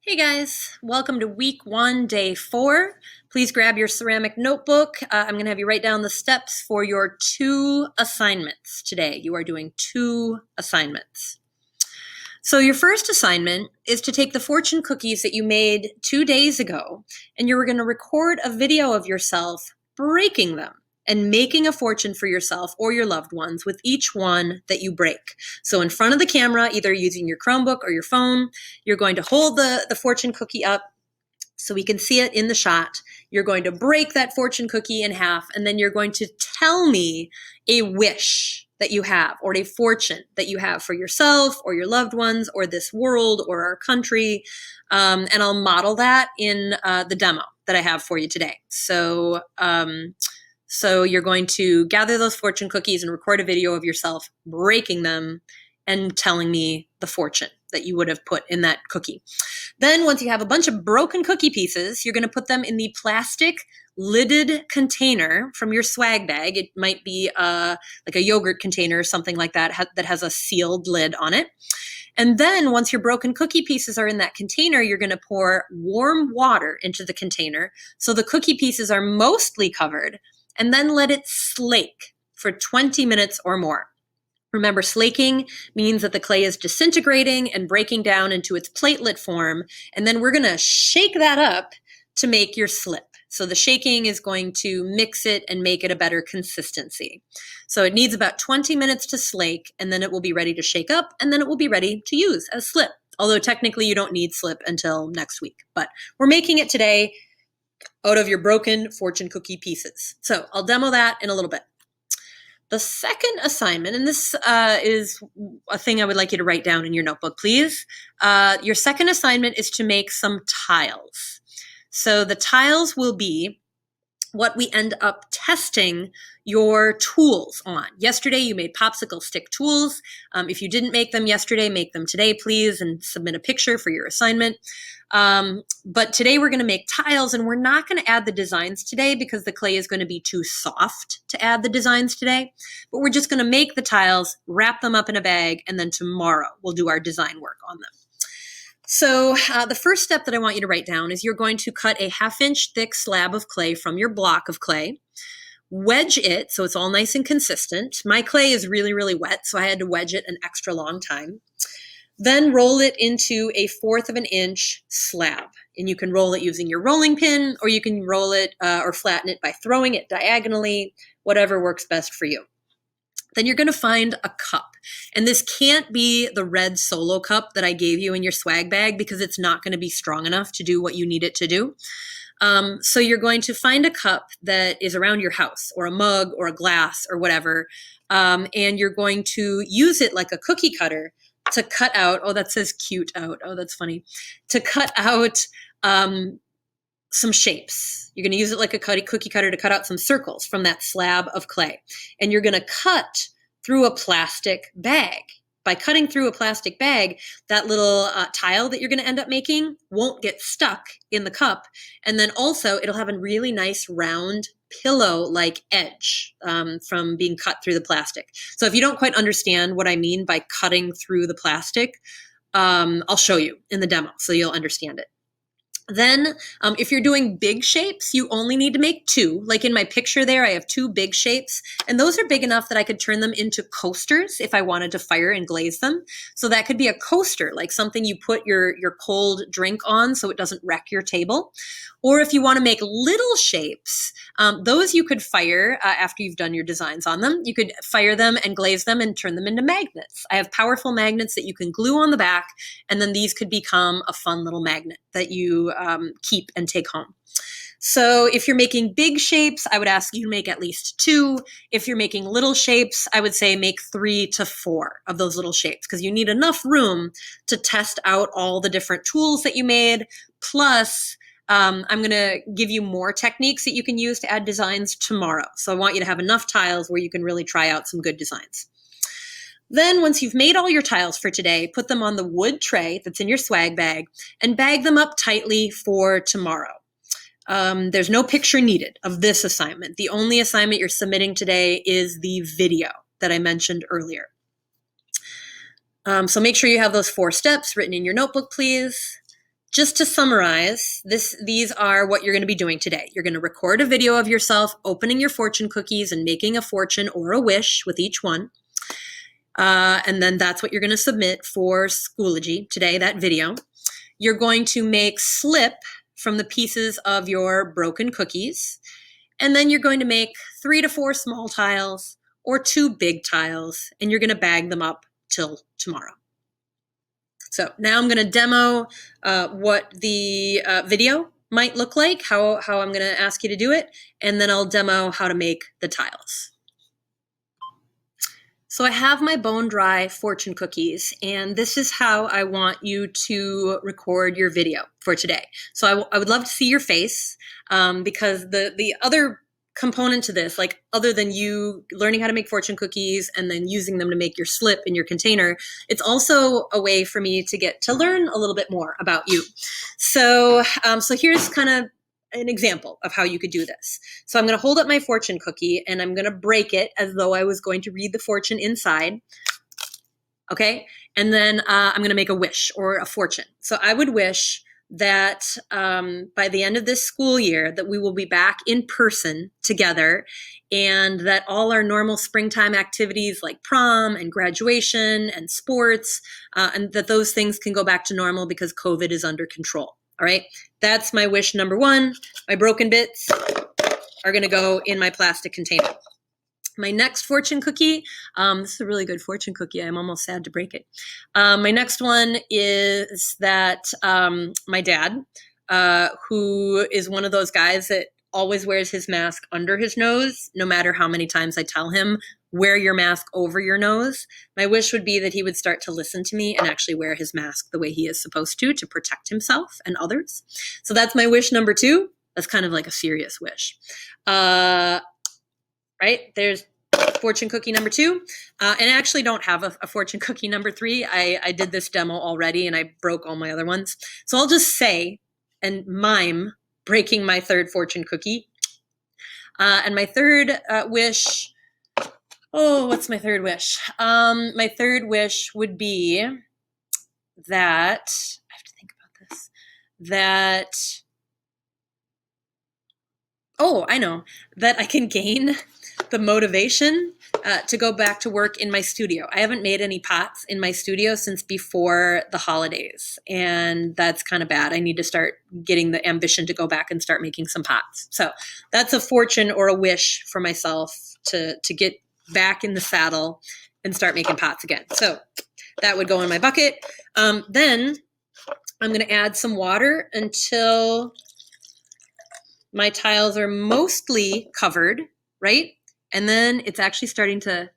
Hey guys, welcome to week 1, day 4. Please grab your ceramic notebook. I'm going to have you write down the steps for your 2 assignments today. You are doing 2 assignments. So your first assignment is to take the fortune cookies that you made 2 days ago, and you're going to record a video of yourself breaking them and making a fortune for yourself or your loved ones with each one that you break. So in front of the camera, either using your Chromebook or your phone, you're going to hold the fortune cookie up so we can see it in the shot. You're going to break that fortune cookie in half, and then you're going to tell me a wish that you have or a fortune that you have for yourself or your loved ones or this world or our country. And I'll model that in the demo that I have for you today. So you're going to gather those fortune cookies and record a video of yourself breaking them and telling me the fortune that you would have put in that cookie. Then once you have a bunch of broken cookie pieces, you're going to put them in the plastic lidded container from your swag bag. It might be like a yogurt container or something like that that has a sealed lid on it. And then once your broken cookie pieces are in that container, you're going to pour warm water into the container so the cookie pieces are mostly covered, and then let it slake for 20 minutes or more. Remember, slaking means that the clay is disintegrating and breaking down into its platelet form, and then we're going to shake that up to make your slip. So the shaking is going to mix it and make it a better consistency. So it needs about 20 minutes to slake, and then it will be ready to shake up, and then it will be ready to use as slip. Although technically you don't need slip until next week, but we're making it today out of your broken fortune cookie pieces. So I'll demo that in a little bit. The second assignment, and this is a thing I would like you to write down in your notebook, please. Your second assignment is to make some tiles. So the tiles will be what we end up testing your tools on. Yesterday, you made popsicle stick tools. If you didn't make them yesterday, make them today, please, and submit a picture for your assignment. But today we're going to make tiles, and we're not going to add the designs today because the clay is going to be too soft to add the designs today. But we're just going to make the tiles, wrap them up in a bag, and then tomorrow we'll do our design work on them. So the first step that I want you to write down is you're going to cut a 1/2-inch thick slab of clay from your block of clay, wedge it so it's all nice and consistent. My clay is really, really wet, so I had to wedge it an extra long time. Then roll it into a 1/4 of an inch slab. And you can roll it using your rolling pin, or you can roll it or flatten it by throwing it diagonally, whatever works best for you. Then you're going to find a cup. And this can't be the red Solo cup that I gave you in your swag bag because it's not going to be strong enough to do what you need it to do. So you're going to find a cup that is around your house, or a mug or a glass or whatever. And you're going to use it like a cookie cutter to cut out, oh, that says cute out. Oh, that's funny. To cut out some shapes. You're going to use it like a cookie cutter to cut out some circles from that slab of clay. And you're going to cut through a plastic bag. By cutting through a plastic bag, that little tile that you're going to end up making won't get stuck in the cup. And then also it'll have a really nice round pillow-like edge from being cut through the plastic. So if you don't quite understand what I mean by cutting through the plastic, I'll show you in the demo so you'll understand it. Then if you're doing big shapes, you only need to make 2. Like in my picture there, I have 2 big shapes, and those are big enough that I could turn them into coasters if I wanted to fire and glaze them. So that could be a coaster, like something you put your cold drink on so it doesn't wreck your table. Or if you want to make little shapes, those you could fire after you've done your designs on them. You could fire them and glaze them and turn them into magnets. I have powerful magnets that you can glue on the back, and then these could become a fun little magnet that you keep and take home. So if you're making big shapes, I would ask you to make at least 2. If you're making little shapes, I would say make 3 to 4 of those little shapes because you need enough room to test out all the different tools that you made. Plus, I'm going to give you more techniques that you can use to add designs tomorrow. So I want you to have enough tiles where you can really try out some good designs. Then once you've made all your tiles for today, put them on the wood tray that's in your swag bag and bag them up tightly for tomorrow. There's no picture needed of this assignment. The only assignment you're submitting today is the video that I mentioned earlier. So make sure you have those 4 steps written in your notebook, please. just to summarize, these are what you're going to be doing today. You're going to record a video of yourself opening your fortune cookies and making a fortune or a wish with each one. And then that's what you're going to submit for Schoology today, that video. You're going to make slip from the pieces of your broken cookies. And then you're going to make 3 to 4 small tiles or 2 big tiles, and you're going to bag them up till tomorrow. So now I'm going to demo what the video might look like, how I'm going to ask you to do it, and then I'll demo how to make the tiles. So I have my bone dry fortune cookies, and this is how I want you to record your video for today. So I would love to see your face because the other component to this, like other than you learning how to make fortune cookies and then using them to make your slip in your container, it's also a way for me to get to learn a little bit more about you. So, so here's kind of an example of how you could do this. So I'm going to hold up my fortune cookie and I'm going to break it as though I was going to read the fortune inside. Okay. And then I'm going to make a wish or a fortune. So I would wish that by the end of this school year that we will be back in person together, and that all our normal springtime activities like prom and graduation and sports, and that those things can go back to normal because COVID is under control. All right, that's my wish number 1. My broken bits are going to go in my plastic container. My next fortune cookie, this is a really good fortune cookie. I'm almost sad to break it. My next one is that my dad, who is one of those guys that always wears his mask under his nose, no matter how many times I tell him, wear your mask over your nose. My wish would be that he would start to listen to me and actually wear his mask the way he is supposed to protect himself and others. So that's my wish number 2. That's kind of like a serious wish. Right? There's fortune cookie number 2. And I actually don't have a fortune cookie number 3. I did this demo already and I broke all my other ones. So I'll just say and mime breaking my 3rd fortune cookie. And my 3rd wish, what's my 3rd wish? My 3rd wish would be that, I have to think about this, that, I know, that I can gain the motivation to go back to work in my studio. I haven't made any pots in my studio since before the holidays, and that's kind of bad. I need to start getting the ambition to go back and start making some pots. So that's a fortune or a wish for myself to get back in the saddle and start making pots again. So that would go in my bucket. Then I'm going to add some water until my tiles are mostly covered, right? And then it's actually starting to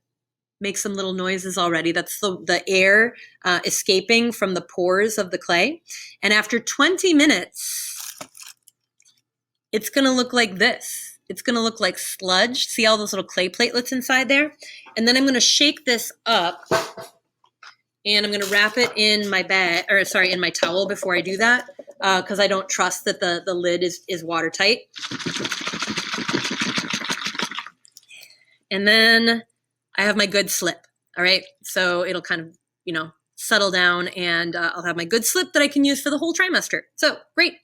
make some little noises already. That's the air escaping from the pores of the clay. And after 20 minutes, it's going to look like this. It's going to look like sludge. See all those little clay platelets inside there? And then I'm going to shake this up and I'm going to wrap it in my bag, in my towel before I do that, because I don't trust that the lid is watertight. And then I have my good slip, all right? So it'll kind of, settle down, and I'll have my good slip that I can use for the whole trimester. So great.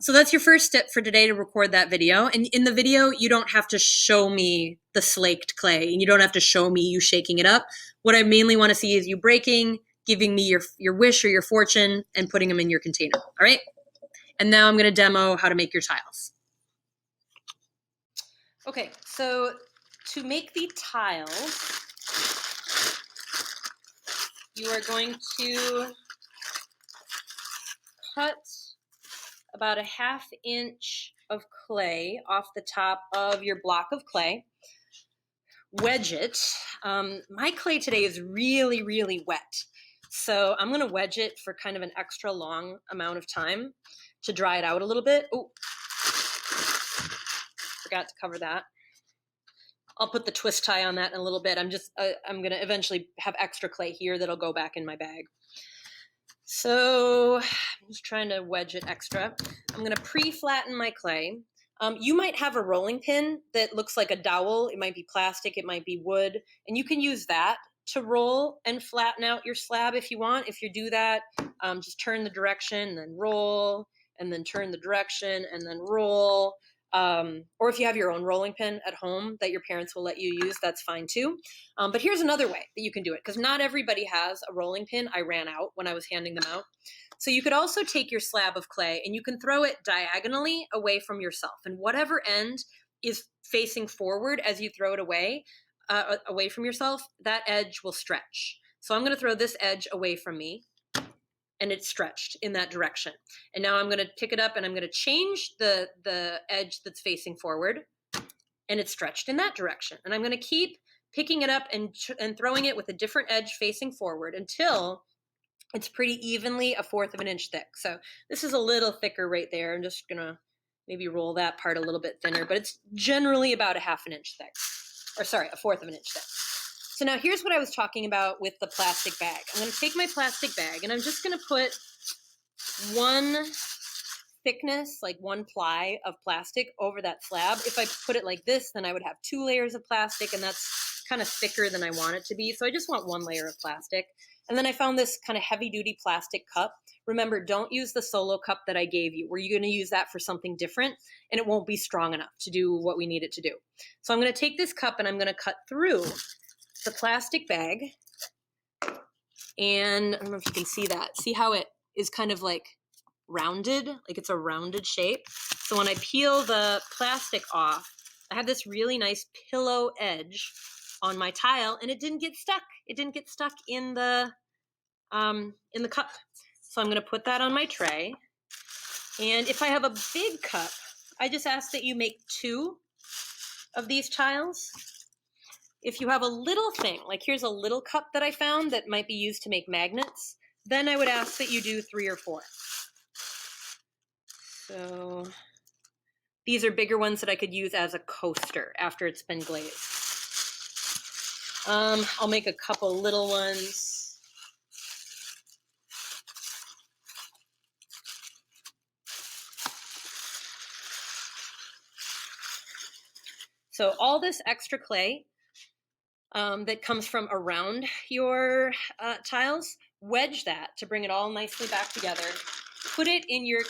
So that's your first step for today, to record that video. And in the video, you don't have to show me the slaked clay, and you don't have to show me you shaking it up. What I mainly want to see is you breaking, giving me your wish or your fortune, and putting them in your container, all right? And now I'm going to demo how to make your tiles. Okay, so to make the tiles, you are going to cut about a 1/2 inch of clay off the top of your block of clay. Wedge it. My clay today is really, really wet. So I'm going to wedge it for kind of an extra long amount of time to dry it out a little bit. Oh, forgot to cover that. I'll put the twist tie on that in a little bit. I'm going to eventually have extra clay here that'll go back in my bag. So I'm just trying to wedge it extra. I'm going to pre-flatten my clay. You might have a rolling pin that looks like a dowel. It might be plastic, it might be wood, and you can use that to roll and flatten out your slab if you want. If you do that, just turn the direction and then roll, and then turn the direction and then roll. Or if you have your own rolling pin at home that your parents will let you use, that's fine too. But here's another way that you can do it, because not everybody has a rolling pin. I ran out when I was handing them out. So you could also take your slab of clay and you can throw it diagonally away from yourself. And whatever end is facing forward as you throw it away from yourself, that edge will stretch. So I'm going to throw this edge away from me, and it's stretched in that direction. And now I'm going to pick it up and I'm going to change the edge that's facing forward, and it's stretched in that direction. And I'm going to keep picking it up and throwing it with a different edge facing forward until it's pretty evenly 1/4 of an inch thick. So this is a little thicker right there. I'm just going to maybe roll that part a little bit thinner, but it's generally about 1/2 an inch thick. Or sorry, 1/4 of an inch thick. So now here's what I was talking about with the plastic bag. I'm going to take my plastic bag and I'm just going to put one thickness, like 1 ply of plastic over that slab. If I put it like this, then I would have 2 layers of plastic, and that's kind of thicker than I want it to be. So I just want 1 layer of plastic. And then I found this kind of heavy duty plastic cup. Remember, don't use the solo cup that I gave you. We're going to use that for something different, and it won't be strong enough to do what we need it to do. So I'm going to take this cup and I'm going to cut through the plastic bag, and I don't know if you can see that. See how it is kind of like rounded, like it's a rounded shape. So when I peel the plastic off, I have this really nice pillow edge on my tile, and it didn't get stuck. It didn't get stuck in the cup. So I'm going to put that on my tray. And if I have a big cup, I just ask that you make 2 of these tiles. If you have a little thing, like here's a little cup that I found that might be used to make magnets, then I would ask that you do 3 or 4. So these are bigger ones that I could use as a coaster after it's been glazed. I'll make a couple little ones. So all this extra clay that comes from around your tiles, wedge that to bring it all nicely back together. Put it in your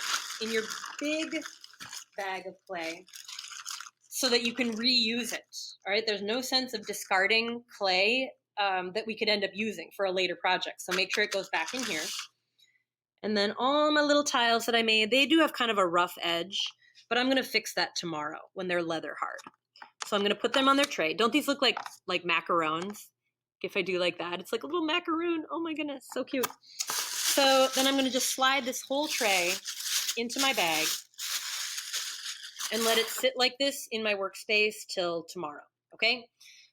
big bag of clay so that you can reuse it. All right, there's no sense of discarding clay that we could end up using for a later project. So make sure it goes back in here. And then all my little tiles that I made, they do have kind of a rough edge, but I'm going to fix that tomorrow when they're leather hard. So I'm going to put them on their tray. Don't these look like macarons? If I do like that, it's like a little macaroon. Oh my goodness, so cute. So then I'm going to just slide this whole tray into my bag and let it sit like this in my workspace till tomorrow, okay?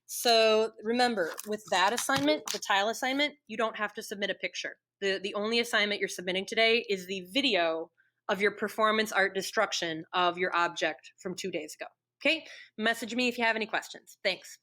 So remember, with that assignment, the tile assignment, you don't have to submit a picture. The only assignment you're submitting today is the video of your performance art destruction of your object from 2 days ago. Okay, message me if you have any questions. Thanks.